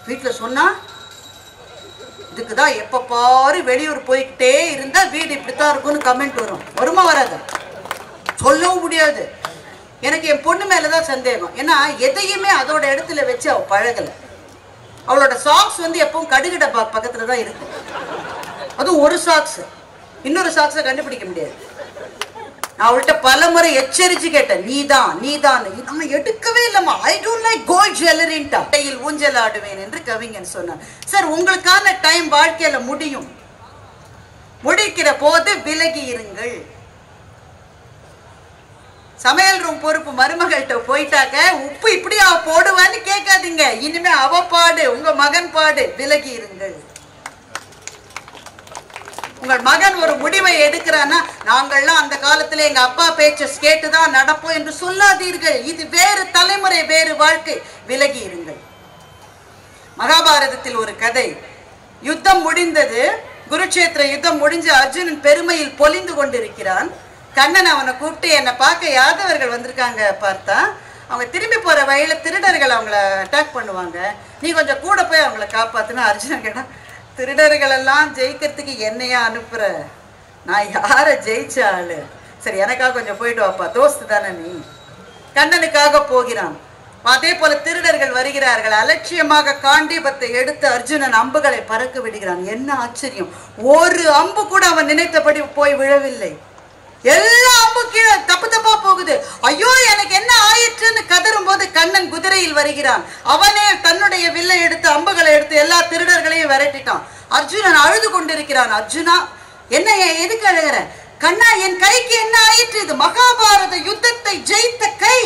வீட்டில் சொன்னா இதுக்குதான் எப்ப பாரு வெளியூர் போய்கிட்டே இருந்தா வீடு இப்படித்தான் இருக்கும்னு கமெண்ட் வரும். வருமா வராது? சொல்லவும் முடியாது. எனக்கு என் பொண்ணு மேலதான் சந்தேகம். ஏன்னா எதையுமே அதோட இடத்துல வச்சு அவ பழகல. அவளோட சாக்ஸ் வந்து எப்பவும் கடுகு டப்பா பக்கத்துல தான் இருக்கு. அதுவும் ஒரு சாக்ஸ் இன்னொரு சாக்ஸை கண்டுபிடிக்க முடியாது. நான் அவள்கிட்ட பல முறை எச்சரிச்சு கேட்டேன், நீதான் நம்ம எடுக்கவே இல்லம்மா. ஐ டோன்ட் லைக் கோல்ட் ஜுவல்லரின்ட்டா. கையில் ஊஞ்சல் ஆடுவேன் என்று கவிஞன் சொன்னார். சார், உங்களுக்கான டைம் வாழ்க்கையில முடிக்கிற போது விலகி இருங்கள். சமையல் ரூம் பொறுப்பு மருமகள்கிட்ட போயிட்டாக்க உப்பு இப்படி அவ போடுவான்னு கேட்காதீங்க. இனிமே அவ பாடு, உங்க மகன் பாடு, விலகி இருங்கள். உங்கள் மகன் ஒரு முடிவை எடுக்கிறான்னா நாங்கள்லாம் அந்த காலத்துல எங்க அப்பா பேச்ச கேட்டுதான் நடப்போம் என்று சொல்லாதீர்கள். இது வேறு தலைமுறை, வேறு வாழ்க்கை. விலகி இருங்கள். மகாபாரதத்தில் ஒரு கதை. யுத்தம் முடிந்தது, குருட்சேத்திர யுத்தம் முடிஞ்சு அர்ஜுனன் பெருமையில் பொலிந்து கொண்டிருக்கிறான். கண்ணன் அவனை கூப்பிட்டு, என்னை பார்க்க யாதவர்கள் வந்திருக்காங்க பார்த்தா, அவங்க திரும்பி போற வழியில திருடர்கள் அவங்கள அட்டாக் பண்ணுவாங்க, நீ கொஞ்சம் கூட போய் அவங்கள காப்பாத்துன்னு அர்ஜுனன் கேட்டான். திருடர்கள் எல்லாம் ஜெயிக்கிறதுக்கு என்னையா அனுப்புற? நான் யார ஜெயிச்ச ஆளு? சரி, எனக்காக கொஞ்சம் போயிட்டு வாப்பா, தோஸ்து தானே நீ. கண்ணனுக்காக போகிறான். அதே போல திருடர்கள் வருகிறார்கள். அலட்சியமாக காண்டீபத்தை எடுத்து அர்ஜுனன் அம்புகளை பறக்க விடுகிறான். என்ன ஆச்சரியம்! ஒரு அம்பு கூட அவன் நினைத்தபடி போய் விழவில்லை. எல்லா அம்பு கீழே தப்பா போகுது. ஐயோ, எனக்கு என்ன ஆயிற்றுன்னு கதறும் போது கண்ணன் குதிரையில் வருகிறான். அவனே தன்னுடைய வில்லை எடுத்து அம்புகளை எடுத்து எல்லா திருடர்களையும் விரட்டிட்டான். அர்ஜுனன் அழுது கொண்டிருக்கிறான். அர்ஜுனா, என்ன எதுக்கு அழுகிற? கண்ணா, என் கைக்கு என்ன ஆயிற்று? இது மகாபாரத யுத்தத்தை ஜெயித்த கை.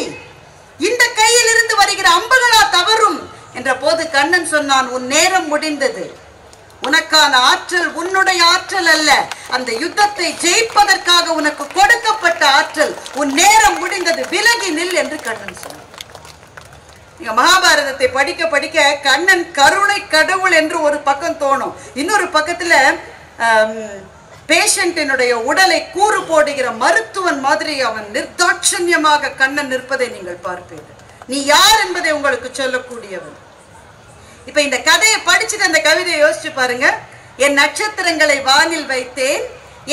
இந்த கையில் இருந்து வருகிற அம்புகளா தவறும் என்ற போது கண்ணன் சொன்னான், உன் நேரம் முடிந்தது. உனக்கான ஆற்றல் உன்னுடைய ஆற்றல் அல்ல, அந்த யுத்தத்தை ஜெயிப்பதற்காக உனக்கு கொடுக்கப்பட்ட ஆற்றல். உன் நேரம் முடிந்தது, விலகி நில் என்று கண்ணன் சொன்னான். நீங்க மகாபாரதத்தை படிக்க படிக்க கண்ணன் கருணை கடவுள் என்று ஒரு பக்கம் தோணும். இன்னொரு பக்கத்துல பேஷண்டினுடைய உடலை கூறு போடுகிற மருத்துவன் மாதிரி அவன் நிர்தாட்சண்யமாக கண்ணன் நிற்பதை நீங்கள் பார்ப்பீர்கள். நீ யார் என்பதை உங்களுக்கு சொல்லக்கூடியவன். இப்ப இந்த கதையை படிச்சுட்டு அந்த கவிதையை யோசிச்சு பாருங்க. என் நட்சத்திரங்களை வானில் வைத்தேன்,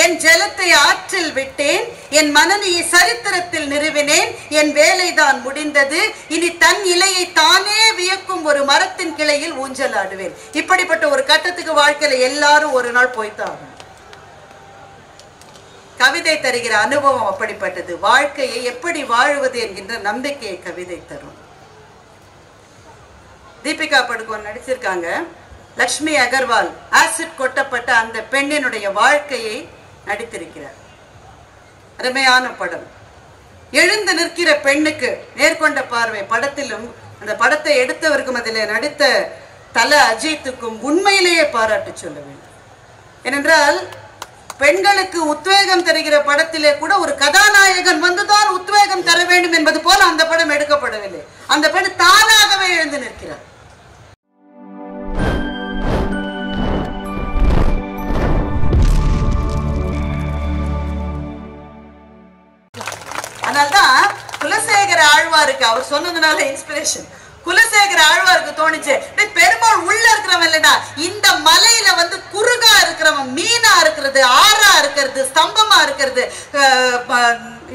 என் ஜலத்தை ஆற்றில் விட்டேன், என் மனநியை சரித்திரத்தில் நிறுவினேன், என் வேலைதான் முடிந்தது, இனி தன் இலையை தானே வியக்கும் ஒரு மரத்தின் கிளையில் ஊஞ்சல் ஆடுவேன். இப்படிப்பட்ட ஒரு கட்டத்துக்கு வாழ்க்கையில எல்லாரும் ஒரு நாள் போய்த்தான். கவிதை தருகிற அனுபவம் அப்படிப்பட்டது. வாழ்க்கையை எப்படி வாழுவது என்கின்ற நம்பிக்கையை கவிதை தரும். தீபிகா படுகோன் நடிச்சிருக்காங்க. லக்ஷ்மி அகர்வால் ஆசிட் கொட்டப்பட்ட அந்த பெண்ணினுடைய வாழ்க்கையை நடித்திருக்கிறார். அருமையான படம். எழுந்து நிற்கிற பெண்ணுக்கு நேர்கொண்ட பார்வை படத்திலும் அந்த படத்தை எடுத்தவருக்கும் அதில் நடித்த தல அஜித்துக்கும் உண்மையிலேயே பாராட்டு சொல்ல வேண்டும். ஏனென்றால் பெண்களுக்கு உத்வேகம் தருகிற படத்திலே கூட ஒரு கதாநாயகன் வந்துதான் உத்வேகம் தர வேண்டும் என்பது போல அந்த படம் எடுக்கப்படவில்லை. அந்த பெண் தானாகவே எழுந்து நிற்கிறார். அதனால்தான் குலசேகர ஆழ்வாருக்கு அவர் சொன்னதுனால இன்ஸ்பிரேஷன். குலசேகர ஆழ்வாருக்கு தோணுச்சு, பெருமாள் உள்ள இருக்கிறவன் இல்லடா, இந்த மலையில வந்து குறுகா இருக்கிறவன், மீனா இருக்கிறது, ஆறா இருக்கிறது, ஸ்தம்பமா இருக்கிறது,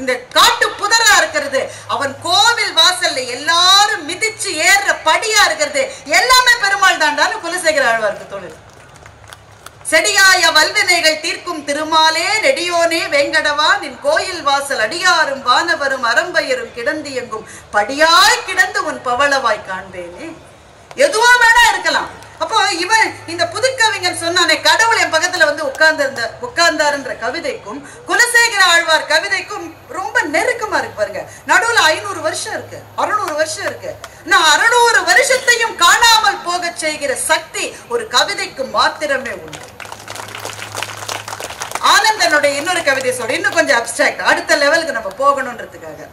இந்த காட்டு புதரா இருக்கிறது, அவன் கோவில் வாசல்ல எல்லாரும் மிதிச்சு ஏறுற படியா இருக்கிறது, எல்லாமே பெருமாள் தாண்டான்னு குலசேகர ஆழ்வாருக்கு தோணுது. செடியாய வல்வினைகள் தீர்க்கும் திருமாலே நெடியோனே வேங்கடவா, நின் கோயில் வாசல் அடியாரும் வானவரும் அரம்பையரும் கிடந்து எங்கும் படியாய் கிடந்து உன் பவளவாய் காண்பேனே. எதுவா வேணா இருக்கலாம். அப்போ இவன் இந்த புதுக்கவிஞன் சொன்னானே, கடவுள் என் பக்கத்துல வந்து உட்கார்ந்தாருன்ற கவிதைக்கும் குலசேகர ஆழ்வார் கவிதைக்கும் ரொம்ப நெருக்கமா இருக்கு பாருங்க. நடுவுல 500 வருஷம் இருக்கு, 600 வருஷம் இருக்கு. நான் 600 வருஷத்தையும் காணாமல் போக செய்கிற சக்தி ஒரு கவிதைக்கு மாத்திரமே உண்டு. ஆனந்தனுடைய இன்னொரு கவிதை சொல்ற, இன்னும் கொஞ்சம் அப்டிராக்ட், அடுத்த லெவலுக்கு நம்ம போகணும்ன்றதுக்காக.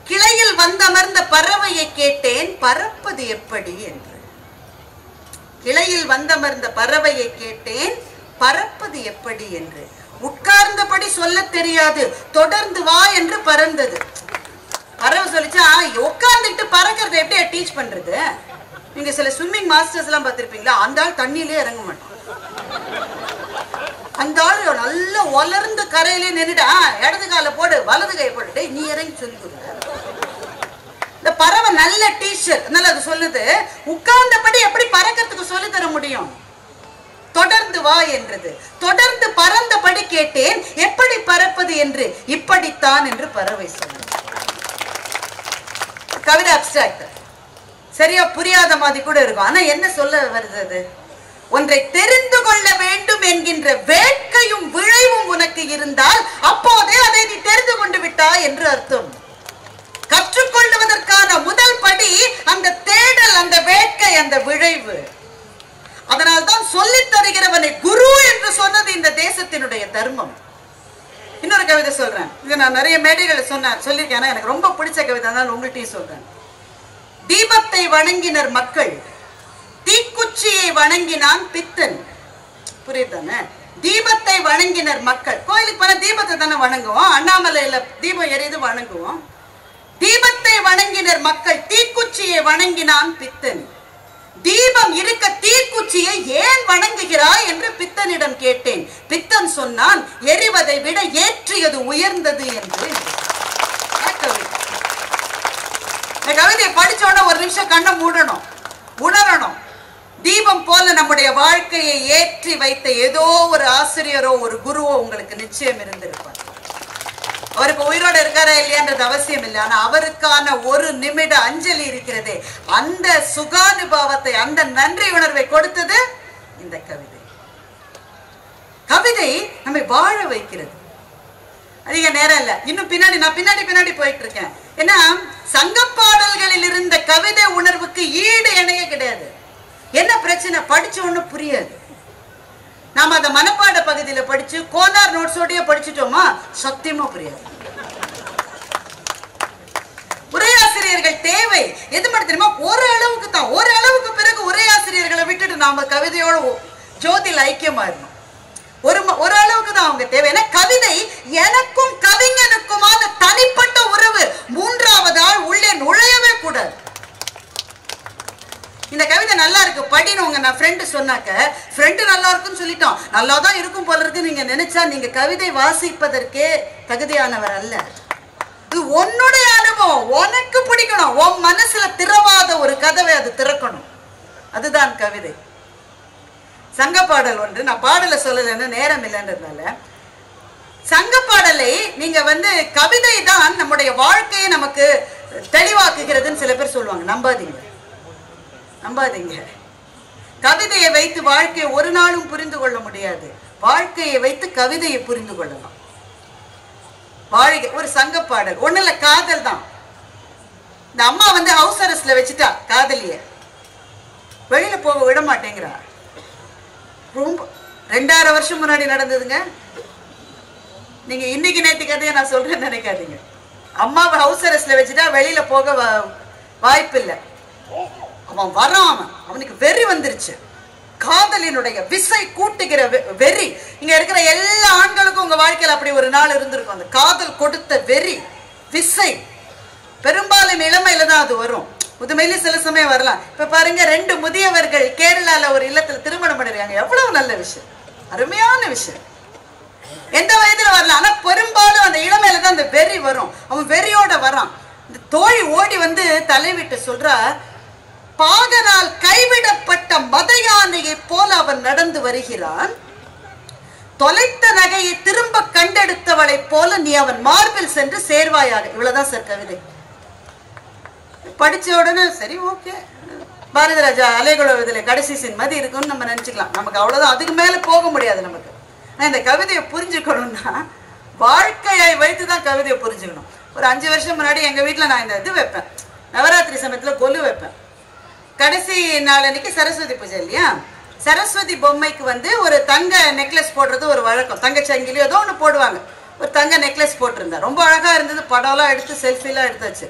கிளையில் வந்தமர்ந்த பறவையை கேட்டேன், பறப்பது எப்படி என்று. கிளையில் வந்தமர்ந்த பறவையை கேட்டேன், பறப்பது எப்படி என்று. உட்கார்ந்தபடி சொல்ல தெரியாது, தொடர்ந்து வா என்று பறந்தது. பறவை சொல்லிச்சா, உட்கார்ந்துட்டு பறக்கிறது எப்படி டீச் பண்றது? நீங்க சில ஸ்விம்மிங் மாஸ்டர்ஸ் எல்லாம் பார்த்திருப்பீங்களா, அந்த ஆள் தண்ணியிலே இறங்க மாட்டான். அந்த ஆள் நல்லா வளர்ந்து கரையிலே நின்றுட்டு இடது கால போடு வலது கை போட்டு நீ இறங்கி சொல்லி கொடுங்க. இந்த பறவை நல்ல டீச்சர், அதனால அது சொல்லுது உட்கார்ந்தபடி எப்படி பறக்கிறதுக்கு சொல்லி தர முடியும். தொடர்ந்து வா என்றது. தொடர்ந்து பறந்தபடி கேட்டேன் எப்படி பறப்பது என்று, இப்படித்தான் என்று பறவை சொன்னது. கவிதை அப்டிராக்ட், சரியா புரியாத மாதிரி கூட இருக்கும். ஆனா என்ன சொல்ல வருது? ஒன்றை தெரிந்து கொள்ள வேண்டும் என்கின்ற வேட்கையும் விழைவும் உனக்கு இருந்தால் அப்போதே அதை நீ தெரிந்து கொண்டு விட்டாய் என்று அர்த்தம். கற்றுக்கொள்வதற்கான முதல் படி அந்த தேடல், அந்த வேட்கை, அந்த விழைவு. அதனால்தான் சொல்லித் தருகிறவனை குரு என்று சொன்னது இந்த தேசத்தினுடைய தர்மம். இன்னொரு கவிதை சொல்றேன், இது நான் நிறைய மேடைகளை சொல்லியிருக்கேன், எனக்கு ரொம்ப பிடிச்ச கவிதை, அதனால உங்கள்கிட்டயும் சொல்றேன். தீபத்தை வணங்கினர் மக்கள், தீக்குச்சியை வணங்கினான் பித்தன். புரியுதானே? தீபத்தை வணங்கினர் மக்கள். கோயிலுக்கு போன தீபத்தை தானே வணங்குவோம், அண்ணாமலையில தீபம் எரியுது வணங்குவோம். தீபத்தை வணங்கினர் மக்கள், தீக்குச்சியை வணங்கினான் பித்தன். தீபம் இருக்க தீக்குச்சியை ஏன் வணங்குகிறாய் என்று பித்தனிடம் கேட்டேன். பித்தன் சொன்னான், எரிவதை விட ஏற்றியது உயர்ந்தது என்று. கவிதையை படிச்சோட ஒரு நிமிஷம் கண்ணை மூடணும், உணரணும். தீபம் போல நம்முடைய வாழ்க்கையை ஏற்றி வைத்த ஏதோ ஒரு ஆசிரியரோ ஒரு குருவோ உங்களுக்கு நிச்சயம் இருந்திருப்பார். அவருக்கு உயிரோடு இருக்காரா இல்லையான்றது அவசியம் இல்லை, ஆனா அவருக்கான ஒரு நிமிட அஞ்சலி இருக்கிறதே, அந்த சுகானுபாவத்தை, அந்த நன்றி உணர்வை கொடுத்தது இந்த கவிதை. கவிதை நம்மை வாழ வைக்கிறது. அதிக நேரம் இல்ல, இன்னும் நான் பின்னாடி போயிட்டு இருக்கேன். ஏன்னா சங்க பாடல்களில் இருந்த கவிதை உணர்வுக்கு ஈடு இணைய கிடையாது. என்ன பிரச்சனை? படிச்ச ஒண்ணு புரியாது. நாம அந்த மனப்பாட பகுதியில படிச்சு கோனார் நோட்ஸோடய படிச்சுட்டோமா, சத்தியமா புரியாது. உரையாசிரியர்கள் தேவை. எது மட்டும் தெரியுமா? ஒரு அளவுக்கு தான், ஒரு அளவுக்கு பிறகு உரையாசிரியர்களை விட்டுட்டு நாம கவிதையோட ஜோதியில் ஐக்கியமாயிடணும். ஒரு அளவுக்கு தான் அவங்க தேவை. ஏன்னா கவிதை எனக்கும் கவிஞனுக்குமான தனிப்பட்ட உறவு. மூன்றாவது ஆள் உள்ளே நுழையவே கூடாது. இந்த கவிதை நல்லா இருக்கு படின்னு உங்க நான் ஃப்ரெண்டு சொன்னாக்க, ஃப்ரெண்டு நல்லா இருக்குன்னு சொல்லிட்டோம், நல்லா தான் இருக்கும் போல இருக்கு நீங்க நினைச்சா நீங்க கவிதை வாசிப்பதற்கே தகுதியானவர் அல்ல. இது உன்னுடைய அனுபவம், உனக்கு பிடிக்கணும். உன் மனசுல திறவாத ஒரு கதவை அது திறக்கணும். அதுதான் கவிதை. சங்க பாடல் ஒன்று, நான் பாடலை சொல்லலைன்னு நேரம் இல்லைன்றதுனால, சங்க பாடலை நீங்க கவிதை தான் நம்முடைய வாழ்க்கையை நமக்கு தெளிவாக்குகிறதுன்னு சில பேர் சொல்லுவாங்க. நம்பாதீங்க. கவிதையை வைத்து வாழ்க்கையை ஒரு நாளும் புரிந்து கொள்ள முடியாது. வாழ்க்கையை வைத்து கவிதையை புரிந்து கொள்ளலாம். வாழ்க்கை ஒரு சங்க பாடல் ஒண்ணுல காதல் தான். இந்த அம்மா ஹவுஸ் அரெஸ்ட்ல வச்சுட்டா காதலிய, வெளியில போக விட மாட்டேங்கிறா. ரொம்ப 2000 வருஷம் முன்னாடி நடந்ததுங்க. நீங்க இன்னைக்கு நேற்று கதையை நான் சொல்றேன்னு நினைக்காதீங்க. அம்மாவை ஹவுஸ் அரெஸ்ட்ல வச்சுட்டா வெளியில போக வாய்ப்பு இல்லை. அவன் வரான், அவனுக்கு வெறி வந்துருச்சு. காதலினுடைய விசை கூட்டுகிற வெறி. இங்க இருக்கிற எல்லா ஆண்களுக்கும் உங்க வாழ்க்கையில் அப்படி ஒரு நாள் இருந்திருக்கும். அந்த காதல் கொடுத்த வெறி, விசை பெரும்பாலும் இளமையில தான் அது வரும். முதுமையில சில சமயம் வரலாம். இப்ப பாருங்க, 2 முதியவர்கள் கேரளால ஒரு இல்லத்துல திருமணம் பண்ணிருக்காங்க. எவ்வளவு நல்ல விஷயம், அருமையான விஷயம். எந்த வயதுல வரலாம், ஆனா பெரும்பாலும் அந்த இளமையில தான் அந்த வெறி வரும். அவன் வெறியோட வரான். இந்த தோழி ஓடி தலைவிட்டு சொல்றா, பாகனால் கைவிடப்பட்ட மத யானையை போல அவன் நடந்து வருகிறான். தொலைத்த நகையை திரும்ப கண்டெடுத்தவளை போல நீ அவன் மார்பில் சென்று சேர்வாயாக. இவ்வளவுதான் சார் கவிதை. படிச்ச உடனே சரி ஓகே, பாரதி ராஜா அலைகுழவதிலே கடைசி சீன் மாதிரி இருக்குன்னு நம்ம நினைச்சுக்கலாம். நமக்கு அவ்வளவுதான், அதுக்கு மேல போக முடியாது நமக்கு. ஆனா இந்த கவிதையை புரிஞ்சுக்கணும்னா வாழ்க்கையை வைத்துதான் கவிதையை புரிஞ்சுக்கணும். ஒரு 5 வருஷம் முன்னாடி எங்க வீட்டுல நான் இந்த இது வைப்பேன், நவராத்திரி சமயத்துல கொலு வைப்பேன். கடைசி நாளன்னைக்கு சரஸ்வதி பூஜை இல்லையா, சரஸ்வதி பொம்மைக்கு ஒரு தங்க நெக்லஸ் போடுறது ஒரு வழக்கம். தங்க சங்கிலி ஏதோ ஒன்று போடுவாங்க. ஒரு தங்க நெக்லஸ் போட்டிருந்தா ரொம்ப அழகா இருந்தது. படம்லாம் எடுத்து செல்ஃபிலாம் எடுத்தாச்சு.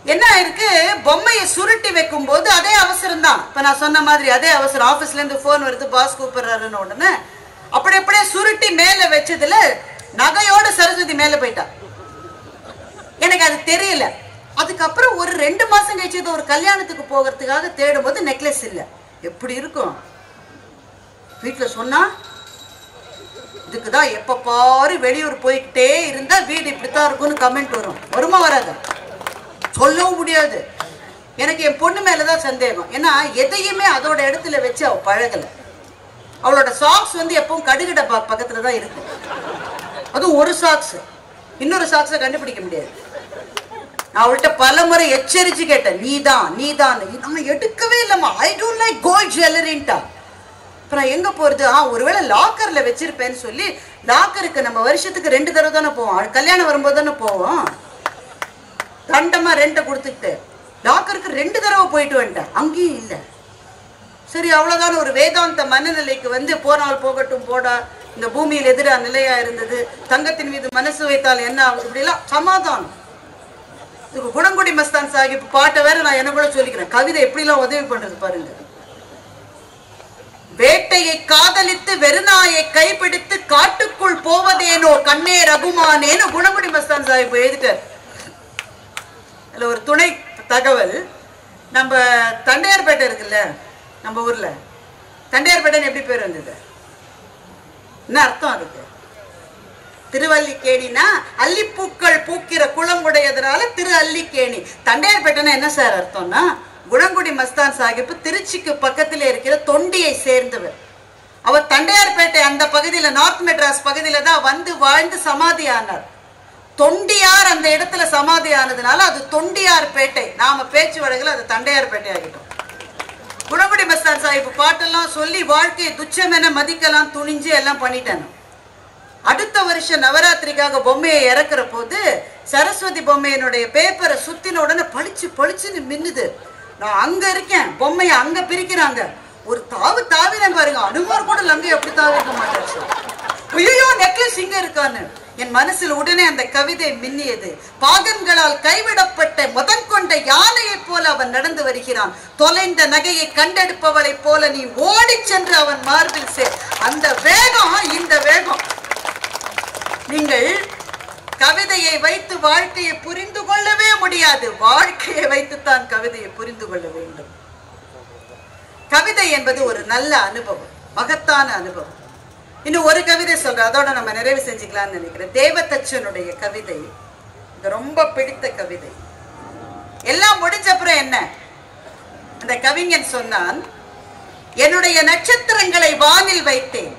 என்ன இருக்கு, பொம்மையை சுருட்டி வைக்கும் போது அதே அவசரம் தான். இப்ப நான் சொன்ன மாதிரி அதே அவசரம். ஆபீஸ்ல இருந்து போன் வருது, பாஸ் கூப்பிடுறாருன்னு உடனே அப்படியே சுருட்டி மேல வச்சதுல நகையோட சரஸ்வதி மேல போயிட்டா. எனக்கு அது தெரியல. அதுக்கப்புறம் ஒரு 2 மாசம் கழிச்சு ஒரு கல்யாணத்துக்கு போகிறதுக்காக தேடும் போது நெக்லஸ் இல்லை. எப்படி இருக்கும்? வீட்டில் சொன்னா இதுக்குதான் எப்ப பாரு வெளியூர் போய்கிட்டே இருந்தா வீடு இப்படித்தான் இருக்கும்னு கமெண்ட் வரும். வருமா வராது? சொல்லவும் முடியாது. எனக்கு என் பொண்ணு மேலதான் சந்தேகம். ஏன்னா எதையுமே அதோட இடத்துல வச்சு அவ பழகல. அவளோட சாக்ஸ் எப்பவும் கடுகட பக்கத்துலதான் இருக்கு. அதுவும் ஒரு சாக்ஸ் இன்னொரு சாக்ஸை கண்டுபிடிக்க முடியாது. நான் அவள்கிட்ட பல முறை எச்சரிச்சு கேட்டேன், நீதான் நம்ம எடுக்கவே இல்லம்மா, ஐ டோன்ட் லைக் கோல்ட் ஜுவல்லரின்ட்டா. அப்புறம் எங்க போறது? ஒருவேளை லாக்கர்ல வச்சிருப்பேன்னு சொல்லி, லாக்கருக்கு நம்ம வருஷத்துக்கு 2 தடவை தானே போவோம், கல்யாணம் வரும்போது தானே போவோம். தண்டமா ரெண்டை கொடுத்துட்டு லாக்கருக்கு 2 தடவை போயிட்டு வந்துட்டேன், அங்கேயும் இல்லை. சரி அவ்வளவுதான். ஒரு வேதாந்த மனநிலைக்கு போனால் போகட்டும் போடா, இந்த பூமியில் எதிரா நிலையா இருந்தது, தங்கத்தின் மீது மனசு வைத்தால் என்ன ஆகுது, இப்படிலாம் சமாதானம். இதுக்கு குணங்குடி மஸ்தான் சாஹிப் பாட்டை வேற நான் என்ன கூட சொல்லிக்கிறேன். கவிதை எப்படிலாம் உதவி பண்றது பாருங்க. வேட்டையை காதலித்து வெறுநாயை கைப்பிடித்து காட்டுக்குள் போவதேனோ கண்ணே ரகுமானேன்னு குணங்குடி மஸ்தான் சாஹிப் எழுதிட்டார். அதுல ஒரு துணை தகவல், நம்ம தண்டையார்பேட்டை இருக்குல்ல நம்ம ஊர்ல, தண்டையார்பேட்டைன்னு எப்படி பேர் வந்தது? என்ன அர்த்தம் அதுக்கு? திருவல்லிக்கேணினா அல்லிப்பூக்கள் பூக்கிற குளம் உடையதுனால திரு அல்லிக்கேணி. தண்டையார்பேட்டைன்னா என்ன சார் அர்த்தம்னா, குணங்குடி மஸ்தான் சாஹிப் திருச்சிக்கு பக்கத்தில் இருக்கிற தொண்டியை சேர்ந்தவர். அவர் தண்டையார்பேட்டை அந்த பகுதியில, நார்த் மெட்ராஸ் பகுதியில தான் வாழ்ந்து சமாதி ஆனார். தொண்டியார் அந்த இடத்துல சமாதி ஆனதுனால அது தொண்டியார் பேட்டை. நாம பேச்சு வழக்கில் அது தண்டையார்பேட்டை ஆகிட்டோம். குணங்குடி மஸ்தான் சாஹிப் பாட்டெல்லாம் சொல்லி வாழ்க்கையை துச்சமென மதிக்கலாம் துணிஞ்சு எல்லாம் பண்ணிட்டாங்க. அடுத்த வருஷம் நவராத்திரிக்காக பொம்மையை இறக்குற போது சரஸ்வதி பொம்மையினுடைய பேப்பரை சுத்தின உடனே பளிச்சுன்னு மின்னுது. நான் அங்க இருக்கேன், பொம்மையை அங்க பிரிக்கிறாங்க. ஒரு தாவின பாருங்க, அனுமார் கூட லங்கை எப்படி தாவிக்க மாட்டாச்சு. ஐயோ நெக்லஸ் இங்க இருக்கான்னு என் மனசில் உடனே அந்த கவிதை மின்னியது. பாகன்களால் கைவிடப்பட்ட முதற்கொண்ட யானையை போல அவன் நடந்து வருகிறான். தொலைந்த நகையை கண்டெடுப்பவளை போல நீ ஓடி சென்று அவன் மார்பில் சேர். அந்த வேகம் இந்த வேகம். நீங்கள் கவிதையை வைத்து வாழ்க்கையை புரிந்து கொள்ளவே முடியாது. வாழ்க்கையை வைத்துத்தான் கவிதையை புரிந்து கொள்ள வேண்டும். கவிதை என்பது ஒரு நல்ல அனுபவம், மகத்தான அனுபவம். இன்னும் ஒரு கவிதை சொல்றேன், அதோட நம்ம நிறைவு செஞ்சுக்கலாம்னு நினைக்கிறேன். தேவதச்சனுடைய கவிதை ரொம்ப பிடித்த கவிதை. எல்லாம் முடிஞ்ச அப்புறம் என்ன, அந்த கவிஞன் சொன்னான், என்னுடைய நட்சத்திரங்களை வானில் வைத்தேன்,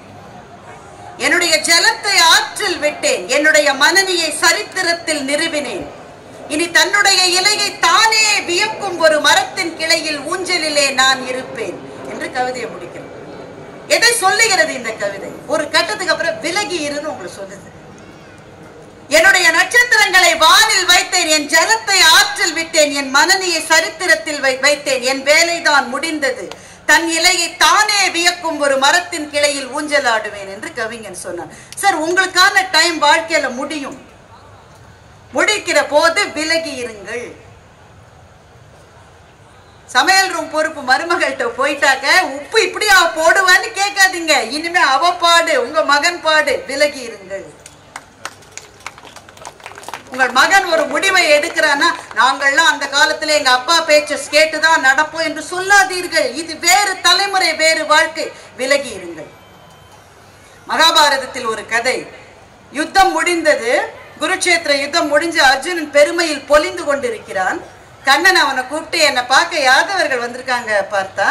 என்னுடைய ஜலத்தை ஆற்றில் விட்டேன், என்னுடைய மனநியை சரித்திரத்தில் நிறுவினேன், இனி தன்னுடைய இலையை தானே வியக்கும் ஒரு மரத்தின் கிளையில் ஊஞ்சலிலே நான் இருப்பேன் என்று கவிதையை முடிக்கிறேன். எதை சொல்லுகிறது இந்த கவிதை? ஒரு கட்டத்துக்கு அப்புறம் விலகி இருன்னு உங்களுக்கு சொல்லுது. என்னுடைய நட்சத்திரங்களை வானில் வைத்தேன், என் ஜலத்தை ஆற்றில் விட்டேன், என் மனநியை சரித்திரத்தில் வைத்தேன், என் வேலைதான் முடிந்தது, தன் இலையை தானே வியக்கும் ஒரு மரத்தின் கிளையில் ஊஞ்சலாடுவேன் என்று கவிஞன் சொன்னான். சார், உங்களுக்கான டைம் வாழ்க்கையில முடியும். முடிக்கிற போது விலகி இருங்கள். சமையல் ரூம் பொறுப்பு மருமகள்கிட்ட போயிட்டாக்க உப்பு இப்படியா போடுவான்னு கேட்காதீங்க. இனிமே அவ பாடு, உங்க மகன் பாடு, விலகி இருங்கள். உங்கள் மகன் ஒரு முடிவை எடுக்கிறான்னா, நாங்கள்லாம் அந்த காலத்துல எங்க அப்பா பேச்ச கேட்டுதான் நடப்போம் என்று சொல்லாதீர்கள். இது வேறு தலைமுறை, வேறு வாழ்க்கை. விலகி இருங்கள். மகாபாரதத்தில் ஒரு கதை. யுத்தம் முடிந்தது, குருட்சேத்திர யுத்தம் முடிஞ்சு அர்ஜுனன் பெருமையில் பொலிந்து கொண்டிருக்கிறான். கண்ணன் அவனை கூப்பிட்டு, என்னை பார்க்க யாதவர்கள் வந்திருக்காங்க பார்த்தா,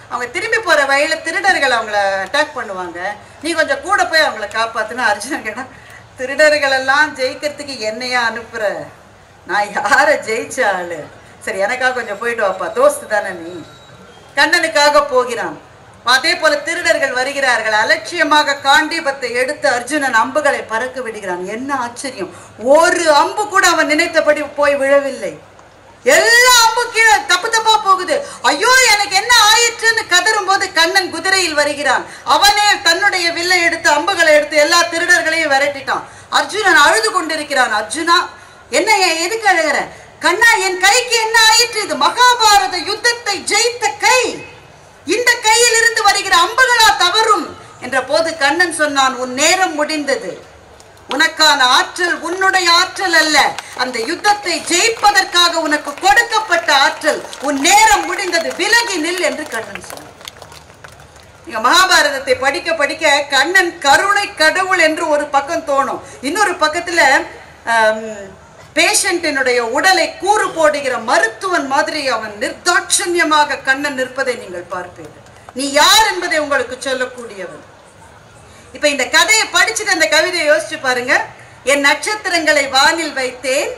அவங்க திரும்பி போற வழியில திருடர்கள் அவங்கள அட்டாக் பண்ணுவாங்க, நீ கொஞ்சம் கூட போய் அவங்கள காப்பாத்துன்னு அர்ஜுனன் கேட்டான். திருடர்கள் எல்லாம் ஜெயிக்கிறதுக்கு என்னையா அனுப்புற? நான் யார ஜெயிச்ச ஆளு? சரி, எனக்காக கொஞ்சம் போயிட்டு வாப்பா, தோஸ்து தானே நீ. கண்ணனுக்காக போகிறான். அதே போல திருடர்கள் வருகிறார்கள். அலட்சியமாக காண்டீபத்தை எடுத்து அர்ஜுனன் அம்புகளை பறக்க விடுகிறான். என்ன ஆச்சரியம், ஒரு அம்பு கூட அவன் நினைத்தபடி போய் விழவில்லை. எல்லா அம்பு கீழே தப்பு தப்பா போகுது. ஐயோ எனக்கு என்ன ஆயிற்றுன்னு கதறும் போது கண்ணன் குதிரையில் வருகிறான். அவனே தன்னுடைய வில்லை எடுத்து அம்புகளை எடுத்து எல்லா திருடர்களையும் விரட்டிட்டான். அர்ஜுனன் அழுது கொண்டிருக்கிறான். அர்ஜுனா, என்ன எதுக்கு அழுகிற? கண்ணா, என் கைக்கு என்ன ஆயிற்று? இது மகாபாரத யுத்தத்தை ஜெயித்த கை, இந்த கையில் இருந்து வருகிற அம்புகளா தவறும் என்ற போது கண்ணன் சொன்னான், உன் நேரம் முடிந்தது, உனக்கான ஆற்றல் உன்னுடைய ஆற்றல் அல்ல, அந்த யுத்தத்தை ஜெயிப்பதற்காக உனக்கு கொடுக்கப்பட்ட ஆற்றல். உன் நேரம் முடிந்தது, விலகி நில் என்று கண்ணன் சொன்னார். மகாபாரதத்தை படிக்க படிக்க கண்ணன் கருணை கடவுள் என்று ஒரு பக்கம் தோணும், இன்னொரு பக்கத்துல பேஷண்டினுடைய உடலை கூறு போடுகிற மருத்துவன் மாதிரி அவன் நிர்தாட்சண்யமாக கண்ணன் நிற்பதை நீங்கள் பார்ப்பீர்கள். நீ யார் என்பதை உங்களுக்கு சொல்லக்கூடியவன். இப்ப இந்த கதையை படிச்சுட்டு அந்த கவிதையை யோசிச்சு பாருங்க. என் நட்சத்திரங்களை வானில் வைத்தேன்,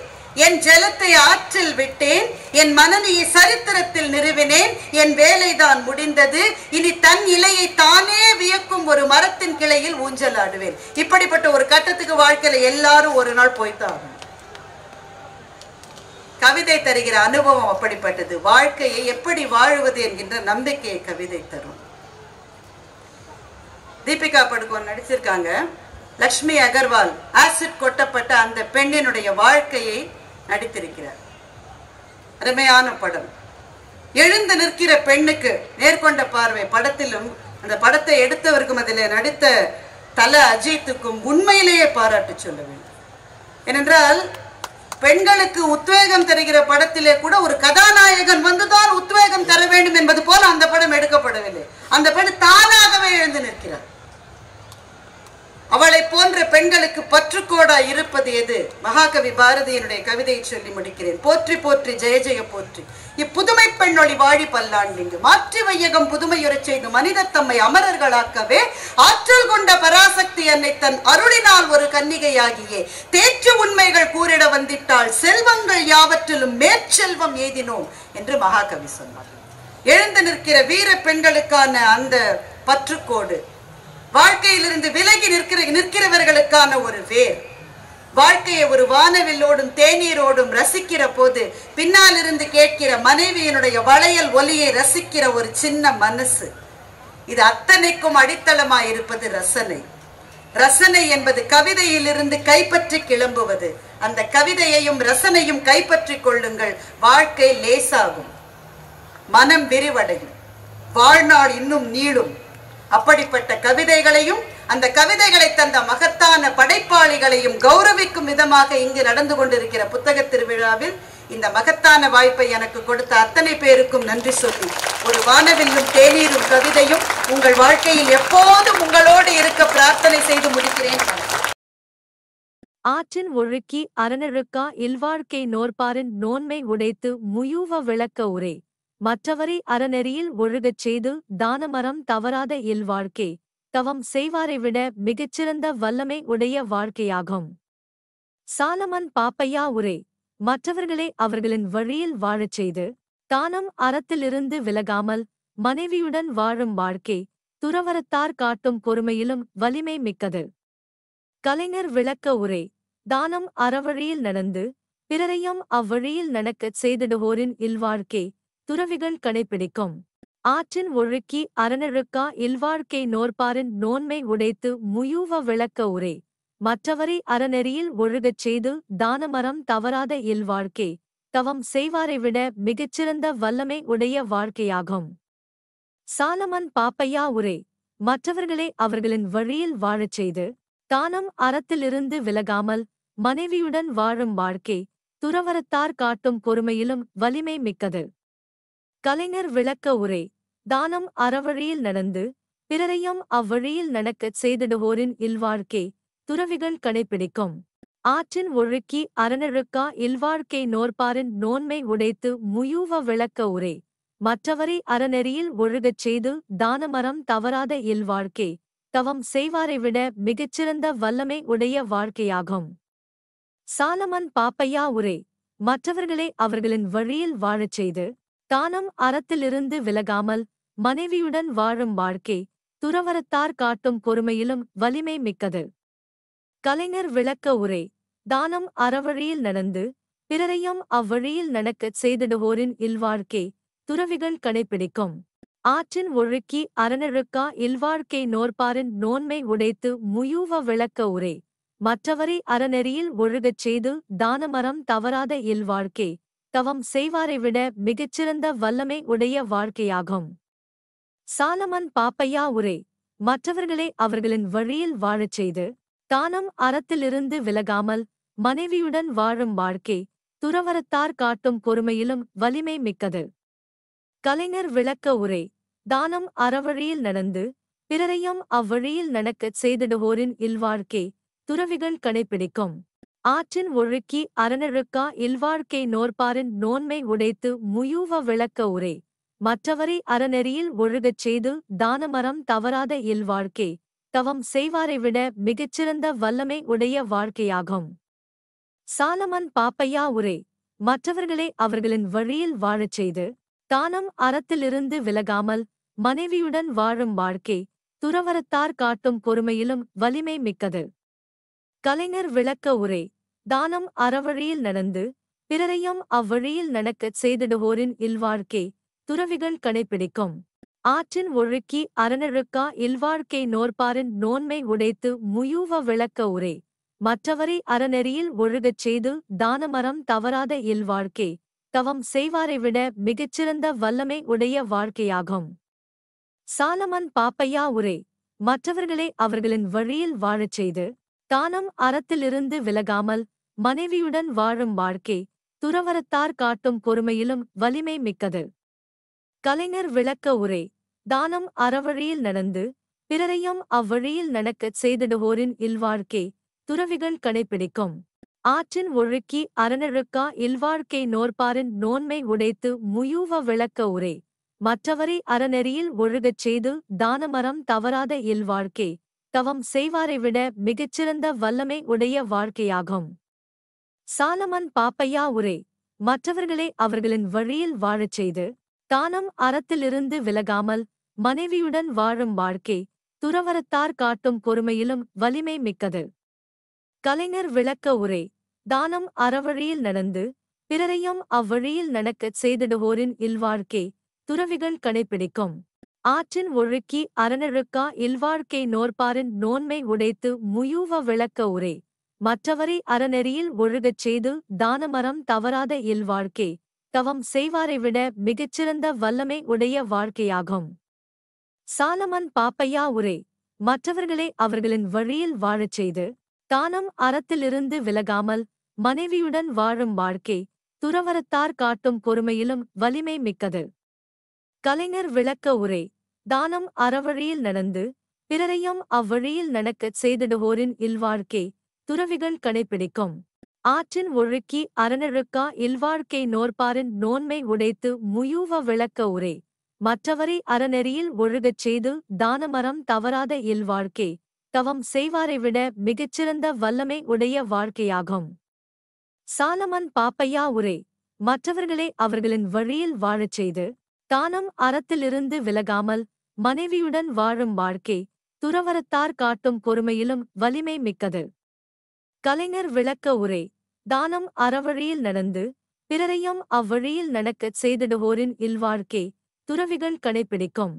என் ஜலத்தை ஆற்றில் விட்டேன், என் மனநியை சரித்திரத்தில் நிறுவினேன், என் வேலைதான் முடிந்தது, இனி தன் இலையை தானே வியக்கும் ஒரு மரத்தின் கிளையில் ஊஞ்சலாடுவேன். இப்படிப்பட்ட ஒரு கட்டத்துக்கு வாழ்க்கையில எல்லாரும் ஒரு நாள் போய்த்தான். கவிதை தருகிற அனுபவம் அப்படிப்பட்டது. வாழ்க்கையை எப்படி வாழுவது என்கின்ற நம்பிக்கையை கவிதை தரும். தீபிகா படுகோன் நடிச்சிருக்காங்க. லட்சுமி அகர்வால் ஆசிட் கொட்டப்பட்ட அந்த பெண்ணினுடைய வாழ்க்கையை நடித்திருக்கிறார். அருமையான படம். எழுந்து நிற்கிற பெண்ணுக்கு நேர்கொண்ட பார்வை படத்திலும் அந்த படத்தை எடுத்தவருக்கும் அதில் நடித்த தல அஜித்துக்கும் உண்மையிலேயே பாராட்டு சொல்ல வேண்டும். ஏனென்றால் பெண்களுக்கு உத்வேகம் தருகிற படத்திலே கூட ஒரு கதாநாயகன் வந்துதான் உத்வேகம் தர வேண்டும் என்பது போல அந்த படம் எடுக்கப்படவில்லை. அந்த பெண் தானாகவே எழுந்து நிற்கிறார். அவளை போன்ற பெண்களுக்கு பற்றுக்கோடா இருப்பது எது? மகாகவி பாரதியினுடைய கவிதையை சொல்லி முடிக்கிறேன். போற்றி போற்றி ஜெய ஜெய போற்றி, இப்புதுமை பெண்ணொழி வாழி பல்லாண்டிங்கு மாற்றி வையகம் புதுமையுறச் செய்து மனித தம்மை அமரர்களாக்கவே ஆற்றல் கொண்ட பராசக்தி என்னை தன் அருளினால் ஒரு கன்னிகையாகியே தேற்று உண்மைகள் கூறிட வந்திட்டால் செல்வங்கள் யாவற்றிலும் மேற்செல்வம் எய்தினோம் என்று மகாகவி சொன்னார். எழுந்து நிற்கிற வீர பெண்களுக்கான அந்த பற்றுக்கோடு, வாழ்க்கையிலிருந்து விலகி நிற்கிறவர்களுக்கான ஒரு வேர், வாழ்க்கையை ஒரு வானவில்லோடும் தேநீரோடும் ரசிக்கிற போது பின்னால் இருந்து கேட்கிற மனைவியினுடைய வளையல் ஒலியை ரசிக்கிற ஒரு சின்ன மனசு, இது அத்தனைக்கும் அடித்தளமாய் இருப்பது ரசனை. ரசனை என்பது கவிதையிலிருந்து கைப்பற்றி கிளம்புவது. அந்த கவிதையையும் ரசனையும் கைப்பற்றி கொள்ளுங்கள், வாழ்க்கை லேசாகும், மனம் விரிவடையும், வாழ்நாள் இன்னும் நீளும். அப்படிப்பட்ட கவிதைகளையும் அந்த கவிதைகளை தந்த மகத்தான படைப்பாளிகளையும் கௌரவிக்கும் விதமாக இங்கு நடந்து கொண்டிருக்கிற புத்தக திருவிழாவில் இந்த மகத்தான வாய்ப்பை எனக்கு கொடுத்த அத்தனை பேருக்கும் நன்றி சொல்லி, ஒரு வானவில்லும் தேநீரும் கவிதையும் உங்கள் வாழ்க்கையில் எப்போதும் உங்களோடு இருக்க பிரார்த்தனை செய்து முடிக்கிறேன். ஆற்றின் ஒழுக்கி அரணழுக்கா இல்வாழ்க்கை நோற்பாரின் நோன்மை உடைத்து முயூவ விளக்க உரை மற்றவரை அறநெறியில் ஒழுகச் செய்து தானமரம் தவறாத இல்வாழ்க்கை தவம் செய்வாரை விட மிகச்சிறந்த வல்லமை உடைய வாழ்க்கையாகும். சாலமன் பாப்பையா உரை மற்றவர்களை அவர்களின் வழியில் வாழச் செய்து தானும் அறத்திலிருந்து விலகாமல் மனைவியுடன் வாழும் வாழ்க்கை துறவரத்தார் காட்டும் பொறுமையிலும் வலிமை மிக்கது. கலைஞர் விளக்க உரை தானம் அறவழியில் நடந்து பிறரையும் அவ்வழியில் நடக்கச் செய்திடுவோரின் இல்வாழ்க்கை துறவிகள் கடைப்பிடிக்கும். ஆற்றின் ஒழுக்கி அரணழுக்கா இல்வாழ்க்கை நோற்பாரின் நோன்மை உடைத்து முயூவ விளக்க உரை மற்றவரை அறநெறியில் ஒழுகச் செய்து தானமரம் தவறாத இல்வாழ்க்கை தவம் செய்வாரை விட மிகச்சிறந்த வல்லமை உடைய வாழ்க்கையாகும். சாலமன் பாப்பையா உரை மற்றவர்களை அவர்களின் வழியில் வாழச் செய்து தானும் அறத்திலிருந்து விலகாமல் மனைவியுடன் வாழும் வாழ்க்கை துறவரத்தார் காட்டும் பொறுமையிலும் வலிமை மிக்கது. கலைஞர் விளக்க உரை தானம் அறவழியில் நடந்து பிறரையும் அவ்வழியில் நடக்கச் செய்திடுவோரின் இல்வாழ்க்கை துறவிகள் கடைப்பிடிக்கும். ஆற்றின் ஒழுக்கி அரணழுக்கா இல்வாழ்க்கை நோற்பாரின் நோன்மை உடைத்து முயூவ விளக்க உரை மற்றவரை அறநெறியில் ஒழுகச் செய்து தானமரம் தவறாத இல்வாழ்க்கை தவம் செய்வாரை விட மிகச்சிறந்த வல்லமை உடைய வாழ்க்கையாகும். சாலமன் பாப்பையா உரை மற்றவர்களை அவர்களின் வழியில் வாழச் செய்து தானும் அறத்திலிருந்து விலகாமல் மனைவியுடன் வாழும் வாழ்க்கை துறவரத்தார் காட்டும் பொறுமையிலும் வலிமை மிக்கது. கலைஞர் விளக்க உரை தானம் அறவழியில் நடந்து பிறரையும் அவ்வழியில் நடக்கச் செய்திடுவோரின் இல்வாழ்க்கை துறவிகள் கடைப்பிடிக்கும். ஆற்றின் ஒழுக்கி அரணழுக்கா இல்வாழ்க்கை நோற்பாரின் நோன்மை உடைத்து முயூவ விளக்க உரை மற்றவரை அறநெறியில் ஒழுகச் செய்து தானமரம் தவறாத இல்வாழ்க்கை தவம் செய்வாரை விட மிகச்சிறந்த வல்லமை உடைய வாழ்க்கையாகும். சாலமன் பாப்பையா உரை மற்றவர்களை அவர்களின் வழியில் வாழச் செய்து தானம் அறத்திலிருந்து விலகாமல் மனைவியுடன் வாழும் வாழ்க்கை துறவறத்தார் காட்டும் பொறுமையிலும் வலிமை மிக்கது. கலைஞர் விளக்க உரை. தானம் அறவழியில் நடந்து பிறரையும் அவ்வழியில் நடக்கச் செய்திடுவோரின் இல்வாழ்க்கை துறவிகள் கடைப்பிடிக்கும். ஆற்றின் ஒழுக்கி அறனொழுக்கா இல்வாழ்க்கை நோற்பாரின் நோன்மை உடைத்து முயூவ விளக்க உரை. மற்றவரை அறநெறியில் ஒழுகச் செய்து தானமரம் தவறாத இல்வாழ்க்கை தவம் செய்வாரை விட மிகச்சிறந்த வல்லமை உடைய வாழ்க்கையாகும். சாலமன் பாப்பையா உரை. மற்றவர்களை அவர்களின் வழியில் வாழச் செய்து தானம் அறத்திலிருந்து விலகாமல் மனைவியுடன் வாழும் வாழ்க்கை துறவறத்தார் காட்டும் பொறுமையிலும் வலிமை மிக்கது. கலைஞர் விளக்க உரை. தானம் அறவழியில் நடந்து பிறரையும் அவ்வழியில் நடக்கச் செய்திடுவோரின் இல்வாழ்க்கை துறவிகள் கடைப்பிடிக்கும். ஆற்றின் ஒழுக்கி அறனொழுக்கா இல்வாழ்க்கை நோற்பாரின் நோன்மை உடைத்து முயூவ விளக்க உரை. மற்றவரை அறநெறியில் ஒழுகச் செய்து தானமரம் தவறாத இல்வாழ்க்கை தவம் செய்வாரை விட மிகச்சிறந்த வல்லமை உடைய வாழ்க்கையாகும். சாலமன் பாப்பையா உரை. மற்றவர்களை அவர்களின் வழியில் வாழச் செய்து தானம் அறத்திலிருந்து விலகாமல் மனைவியுடன் வாழும் வாழ்க்கை துறவறத்தார் காட்டும் பொறுமையிலும் வலிமை மிக்கது. கலைஞர் விளக்க உரை. தானம் அறவழியில் நடந்து பிறரையும் அவ்வழியில் நடக்கச் செய்திடுவோரின் இல்வாழ்க்கை துறவிகள் கடைப்பிடிக்கும். ஆற்றின் ஒழுக்கி அறனொழுக்கா இல்வாழ்க்கை நோற்பாரின் நோன்மை உடைத்து முயூவ விளக்க உரை. மற்றவரை அறநெறியில் ஒழுகச் செய்து தானமரம் தவறாத இல்வாழ்க்கை தவம் செய்வாரை விட மிகச்சிறந்த வல்லமை உடைய வாழ்க்கையாகும். சாலமன் பாப்பையா உரை. மற்றவர்களை அவர்களின் வழியில் வாழச் செய்து தானம் அறத்திலிருந்து விலகாமல் மனைவியுடன் வாழும் வாழ்க்கை துறவறத்தார் காட்டும் பொறுமையிலும் வலிமை மிக்கது. கலைஞர் விளக்க உரை. தானம் அறவழியில் நடந்து பிறரையும் அவ்வழியில் நடக்கச் செய்திடுவோரின் இல்வாழ்க்கை துறவிகள் கடைப்பிடிக்கும். ஆற்றின் ஒழுக்கி அறனொழுக்கா இல்வாழ்க்கை நோற்பாரின் நோன்மை உடைத்து முயூவ விளக்க உரை. மற்றவரை அறநெறியில் ஒழுகச் செய்து தானமரம் தவறாத இல்வாழ்க்கை தவம் செய்வாரை விட மிகச்சிறந்த வல்லமை உடைய வாழ்க்கையாகும். சாலமன் பாப்பையா உரை. மற்றவர்களை அவர்களின் வழியில் வாழச் செய்து தானம் அறத்திலிருந்து விலகாமல் மனைவியுடன் வாழும் வாழ்க்கை துறவறத்தார் காட்டும் பொறுமையிலும் வலிமை மிக்கது. கலைஞர் விளக்க உரை. தானம் அறவழியில் நடந்து பிறரையும் அவ்வழியில் நடக்கச் செய்திடுவோரின் இல்வாழ்க்கை துறவிகள் கடைப்பிடிக்கும். ஆற்றின் ஒழுக்கி அறனொழுக்கா இல்வாழ்க்கை நோற்பாரின் நோன்மை உடைத்து முயூவ விளக்க உரை. மற்றவரை அறநெறியில் ஒழுகச் செய்து தானமரம் தவறாத இல்வாழ்க்கை தவம் செய்வாரை விட மிகச்சிறந்த வல்லமை உடைய வாழ்க்கையாகும். சாலமன் பாப்பையா உரை. மற்றவர்களை அவர்களின் வழியில் வாழச் செய்து தானம் அறத்திலிருந்து விலகாமல் மனைவியுடன் வாழும் வாழ்க்கை துறவறத்தார் காட்டும் பொறுமையிலும் வலிமை மிக்கது. கலைஞர் விளக்க உரை. தானம் அறவழியில் நடந்து பிறரையும் அவ்வழியில் நடக்கச் செய்திடுவோரின் இல்வாழ்க்கை துறவிகள் கடைப்பிடிக்கும்.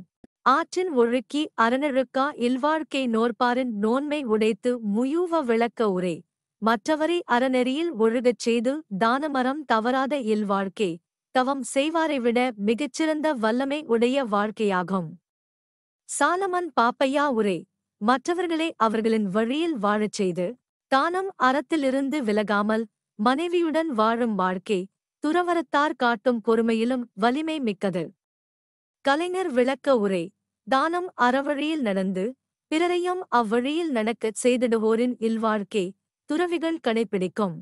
ஆற்றின் ஒழுக்கி அறனொழுக்கா இல்வாழ்க்கை நோற்பாரின் நோன்மை உடைத்து முயூவ விளக்க உரை. மற்றவரை அறநெறியில் ஒழுகச் செய்து தானமரம் தவறாத இல்வாழ்க்கை தவம் செய்வாரை விட மிகச்சிறந்த வல்லமை உடைய வாழ்க்கையாகும். சாலமன் பாப்பையா உரை. மற்றவர்களை அவர்களின் வழியில் வாழச் செய்து தானம் அறத்திலிருந்து விலகாமல் மனைவியுடன் வாழும் வாழ்க்கை துறவறத்தார் காட்டும் பொறுமையிலும் வலிமை மிக்கது. கலைஞர் விளக்க உரை. தானம் அறவழியில் நடந்து பிறரையும் அவ்வழியில் நடக்கச் செய்திடுவோரின் இல்வாழ்க்கை துறவிகள் கடைப்பிடிக்கும்.